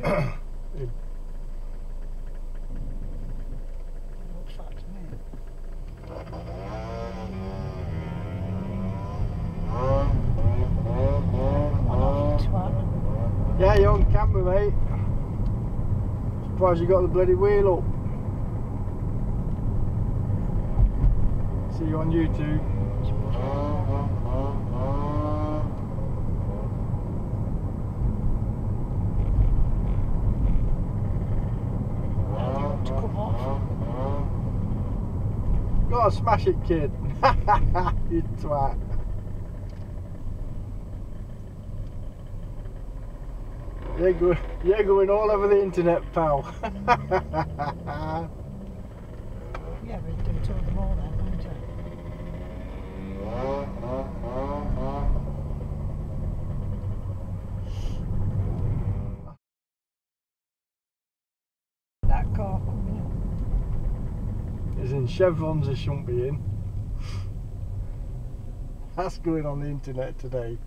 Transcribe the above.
Yeah. It, Looks like to me. Come on off, you twat. yeah, you're on camera, mate. Surprised you got the bloody wheel up. See you on YouTube. Now you want to come off. Gotta smash it, kid. You twat. You're going all over the internet, pal. Yeah, but do two of them all then, won't you? That car coming in. As in chevrons, it shouldn't be in. That's going on the internet today.